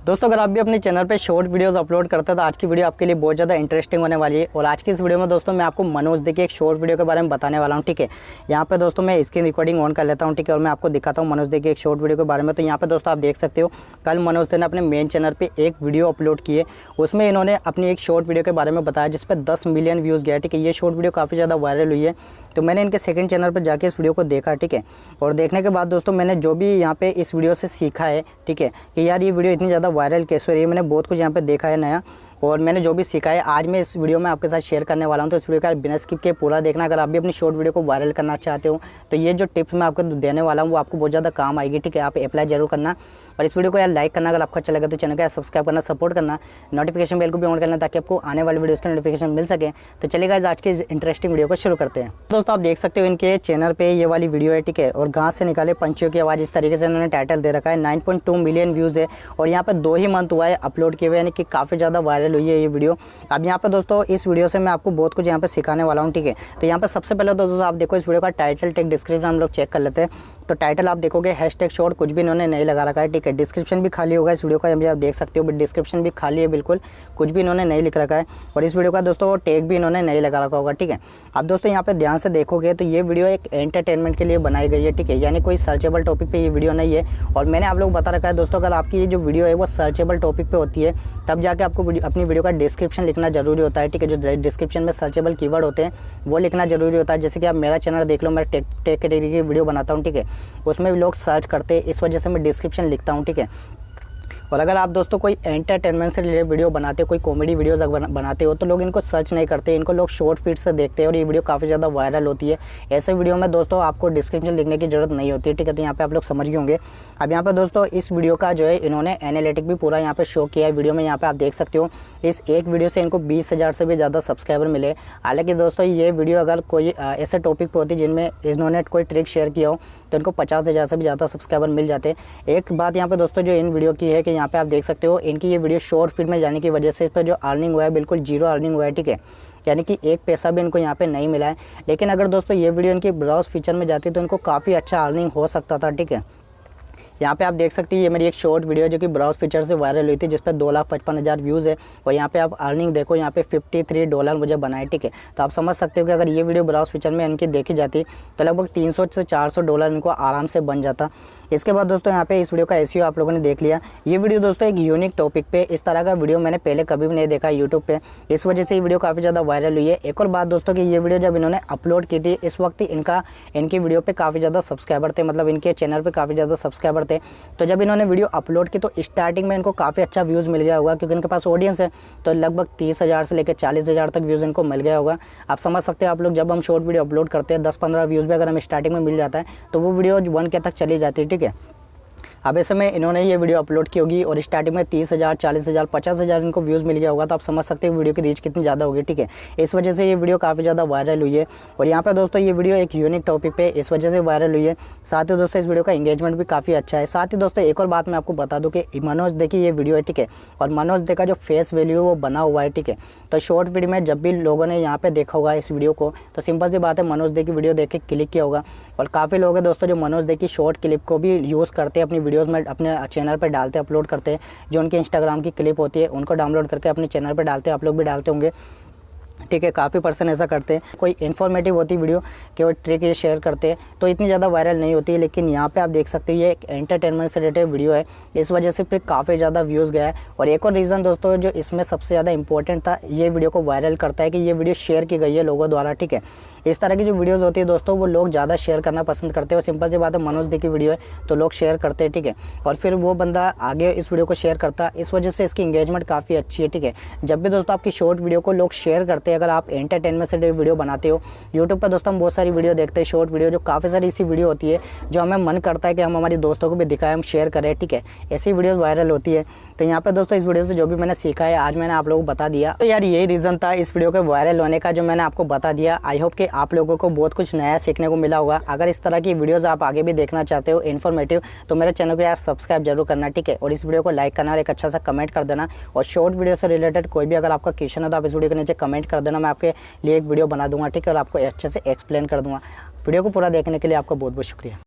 दोस्तों अगर आप भी अपने चैनल पे शॉर्ट वीडियोस अपलोड करते हैं तो आज की वीडियो आपके लिए बहुत ज़्यादा इंटरेस्टिंग होने वाली है। और आज की इस वीडियो में दोस्तों मैं आपको मनोज देखिए एक शॉर्ट वीडियो के बारे में बताने वाला हूं। ठीक है, यहाँ पे दोस्तों मैं इसकी रिकॉर्डिंग ऑन कर लेता हूं। ठीक है, और मैं आपको दिखाता हूं मनोज देखिए एक शॉर्ट वीडियो के बारे में। तो यहाँ पे दोस्तों आप देख सकते हो कल मनोज ने अपने मेन चैनल पर एक वीडियो अपलोड की है, उसमें इन्होंने अपनी एक शॉर्ट वीडियो के बारे में बताया जिस पर 10 मिलियन व्यूज़ गया। ठीक है, ये शॉर्ट वीडियो काफ़ी ज़्यादा वायरल हुई है। तो मैंने इनके सेकंड चैनल पर जाके इस वीडियो को देखा। ठीक है, और देखने के बाद दोस्तों मैंने जो भी यहाँ पे इस वीडियो से सीखा है, ठीक है, कि यार ये वीडियो इतनी ज़्यादा वायरल कैसे हो रही है, मैंने बहुत कुछ यहाँ पे देखा है नया। और मैंने जो भी सीखा है आज मैं इस वीडियो में आपके साथ शेयर करने वाला हूं। तो इस वीडियो का बिना स्किप के पूरा देखना। अगर आप भी अपनी शॉर्ट वीडियो को वायरल करना चाहते हो तो ये जो टिप्स मैं आपको देने वाला हूं वो आपको बहुत ज़्यादा काम आएगी। ठीक है, आप अप्लाई जरूर करना और इस वीडियो को यार लाइक करना, अगर आपको अच्छा लगा तो चैनल को सब्सक्राइब करना, सपोर्ट करना, नोटिफिकेशन बेल को भी ऑन करना ताकि आपको आने वाली वीडियोस का नोटिफिकेशन मिल सके। तो चलिए गाइस आज के इस इंटरेस्टिंग वीडियो को शुरू करते हैं। दोस्तों आप देख सकते हो इनके चैनल पे ये वाली वीडियो है। ठीक है, और घास से निकाले पंछियों की आवाज़, इस तरीके से इन्होंने टाइटल दे रखा है। 9.2 मिलियन व्यूज़ है और यहाँ पर 2 ही मंथ हुआ है अपलोड किए हुए, यानी कि काफ़ी ज़्यादा वायरल हुई है ये वीडियो। अब यहाँ पे दोस्तों इस वीडियो से मैं आपको बहुत कुछ यहाँ पे सिखाने वाला हूँ। ठीक है, तो यहाँ पे सबसे पहले तो दोस्तों आप देखो इस वीडियो का टाइटल टेक डिस्क्रिप्शन हम लोग चेक कर लेते हैं। तो टाइटल आप देखोगे हैशटैग शॉर्ट, कुछ भी इन्होंने नहीं लगा रखा है। ठीक है, डिस्क्रिप्शन भी खाली होगा इस वीडियो का, आप देख सकते हो, बट डिस्क्रिप्शन भी खाली है, बिल्कुल कुछ भी इन्होंने नहीं लिख रखा है। और इस वीडियो का दोस्तों टैग भी इन्होंने नहीं लगा रखा होगा। ठीक है, अब दोस्तों यहाँ पे ध्यान से देखोगे तो ये वीडियो एक एंटरटेनमेंट के लिए बनाई गई है। ठीक है, यानी कोई सर्चेबल टॉपिक पे ये वीडियो नहीं है। और मैंने आप लोग बता रखा है दोस्तों, अगर आपकी ये जो वीडियो है वो सर्चेबल टॉपिक पे होती है तब जाके आपको अपनी वीडियो का डिस्क्रिप्शन लिखना जरूरी होता है। ठीक है, जो डिस्क्रिप्शन में सर्चेबल कीवर्ड होते हैं वो लिखना जरूरी होता है। जैसे कि आप मेरा चैनल देख लो, मैं टेक कैटेगरी की वीडियो बनाता हूँ। ठीक है, उसमें भी लोग सर्च करते हैं, इस वजह से मैं डिस्क्रिप्शन लिखता हूँ। ठीक है, और अगर आप दोस्तों कोई एंटरटेनमेंट से रिलेटेड वीडियो बनाते हो, कोई कॉमेडी वीडियोस बनाते हो तो लोग इनको सर्च नहीं करते, इनको लोग शॉर्ट फीड से देखते हैं और ये वीडियो काफ़ी ज़्यादा वायरल होती है। ऐसे वीडियो में दोस्तों आपको डिस्क्रिप्शन लिखने की जरूरत नहीं होती है। ठीक है, तो यहाँ पे आप लोग समझ गए होंगे। अब यहाँ पे दोस्तों इस वीडियो का जो है इन्होंने एनालिटिक भी पूरा यहाँ पे शो किया है वीडियो में। यहाँ पे आप देख सकते हो इस एक वीडियो से इनको 20,000 से भी ज़्यादा सब्सक्राइबर मिले। हालांकि दोस्तों ये वीडियो अगर कोई ऐसे टॉपिक पर होती जिनमें इन्होंने कोई ट्रिक शेयर किया हो तो इनको 50,000 से भी ज़्यादा सब्सक्राइबर मिल जाते। एक बात यहाँ पे दोस्तों जो इन वीडियो की है कि यहाँ पे आप देख सकते हो इनकी ये वीडियो शॉर्ट फीड में जाने की वजह से इस पर जो अर्निंग हुआ है बिल्कुल जीरो अर्निंग हुआ है। ठीक है, यानी कि एक पैसा भी इनको यहाँ पे नहीं मिला है। लेकिन अगर दोस्तों ये वीडियो इनकी ब्राउज फीचर में जाती तो इनको काफ़ी अच्छा अर्निंग हो सकता था। ठीक है, यहाँ पे आप देख सकते हैं ये मेरी एक शॉर्ट वीडियो है जो कि ब्राउज फीचर से वायरल हुई थी, जिस पर 2,55,000 व्यूज़ है। और यहाँ पे आप अर्निंग देखो, यहाँ पे $53 मुझे बनाए। ठीक है, तो आप समझ सकते हो कि अगर ये वीडियो ब्राउज फीचर में इनकी देखी जाती तो लगभग $300 से $400 इनको आराम से बन जाता। इसके बाद दोस्तों यहाँ पे इस वीडियो का एसईओ आप लोगों ने देख लिया। ये वीडियो दोस्तों एक यूनिक टॉपिक पे, इस तरह का वीडियो मैंने पहले कभी भी नहीं देखा यूट्यूब पे, इस वजह से ये वीडियो काफ़ी ज़्यादा वायरल हुई है। एक और बात दोस्तों कि ये वीडियो जब इन्होंने अपलोड की थी इस वक्त इनकी वीडियो पे काफ़ी ज़्यादा सब्सक्राइबर थे, मतलब इनके चैनल पर काफ़ी ज़्यादा सब्सक्राइबर थे। तो जब इन्होंने वीडियो अपलोड की तो स्टार्टिंग में इनको काफ़ी अच्छा व्यूज़ मिल गया होगा, क्योंकि इनके पास ऑडियंस है। तो लगभग 30,000 से लेकर 40,000 तक व्यूज़ इनको मिल गया होगा। आप समझ सकते हैं आप लोग, जब हम शॉर्ट वीडियो अपलोड करते हैं 10-15 व्यूज़ भी अगर हमें स्टार्टिंग में मिल जाता है तो वो वीडियो 1K तक चली जाती है। ठीक है, अब ऐसे में इन्होंने ये वीडियो अपलोड की होगी और स्टार्टिंग में 30,000, 40,000, 50,000 इनको व्यूज़ मिल गया होगा। तो आप समझ सकते हैं वीडियो की रीच कितनी ज़्यादा होगी। ठीक है, इस वजह से ये वीडियो काफ़ी ज़्यादा वायरल हुई है। और यहाँ पे दोस्तों ये वीडियो एक यूनिक टॉपिक पे इस वजह से वायरल हुई है। साथ ही दोस्तों इस वीडियो का एंगेजमेंट भी काफ़ी अच्छा है। साथ ही दोस्तों एक और बात मैं आपको बता दूँ कि मनोज दे की ये वीडियो है। ठीक है, और मनोज दे का जो फेस वैल्यू है वो बना हुआ है। ठीक है, तो शॉर्ट वीडियो में जब भी लोगों ने यहाँ पे देखा होगा इस वीडियो को तो सिंपल सी बात है मनोज दे की वीडियो देख के क्लिक किया होगा। और काफ़ी लोग हैं दोस्तों जो मनोज दे की शॉर्ट क्लिप को भी यूज़ करते हैं अपनी वीडियोज़ में, अपने चैनल पर डालते अपलोड करते हैं। जो उनकी इंस्टाग्राम की क्लिप होती है उनको डाउनलोड करके अपने चैनल पर डालते हैं, आप लोग भी डालते होंगे। ठीक है, काफ़ी पर्सन ऐसा करते हैं। कोई इन्फॉर्मेटिव होती वीडियो कि वो ट्रिक ये शेयर करते हैं तो इतनी ज़्यादा वायरल नहीं होती है। लेकिन यहाँ पे आप देख सकते हो ये एक एंटरटेनमेंट से रिलेटेड वीडियो है, इस वजह से फिर काफ़ी ज़्यादा व्यूज़ गया है। और एक और रीज़न दोस्तों जो इसमें सबसे ज़्यादा इंपॉर्टेंट था, ये वीडियो को वायरल करता है कि ये वीडियो शेयर की गई है लोगों द्वारा। ठीक है, इस तरह की जो वीडियोज़ होती है दोस्तों वो लोग ज़्यादा शेयर करना पसंद करते हैं। और सिंपल सी बात है मनोज दी की वीडियो है तो लोग शेयर करते हैं। ठीक है, और फिर वो बंदा आगे इस वीडियो को शेयर करता है, इस वजह से इसकी इंगेजमेंट काफ़ी अच्छी है। ठीक है, जब भी दोस्तों आपकी शॉर्ट वीडियो को लोग शेयर करते हैं, अगर आप एंटरटेनमेंट से वीडियो बनाते हो, यूट्यूब पर दोस्तों हम बहुत सारी वीडियो देखते हैं शॉर्ट वीडियो, जो काफ़ी सारी ऐसी वीडियो होती है जो हमें मन करता है कि हम हमारे दोस्तों को भी दिखाएं, हम शेयर करें। ठीक है, ऐसी वीडियो वायरल होती है। तो यहाँ पे दोस्तों इस वीडियो से जो भी मैंने सीखा है आज मैंने आप लोगों को बता दिया। तो यार यही रीज़न था इस वीडियो के वायरल होने का, जो मैंने आपको बता दिया। आई होप कि आप लोगों को बहुत कुछ नया सीखने को मिला होगा। अगर इस तरह की वीडियोज़ आप आगे भी देखना चाहते हो इन्फॉर्मेटिव, तो मेरे चैनल को यार सब्सक्राइब जरूर करना। ठीक है, और इस वीडियो को लाइक करना और एक अच्छा सा कमेंट कर देना। और शॉर्ट वीडियो से रिलेटेड कोई भी अगर आपका क्वेश्चन है तो आप इस वीडियो के नीचे कमेंट कर देना, मैं आपके लिए एक वीडियो बना दूंगा। ठीक है, और आपको अच्छे से एक्सप्लेन कर दूंगा। वीडियो को पूरा देखने के लिए आपका बहुत बहुत शुक्रिया।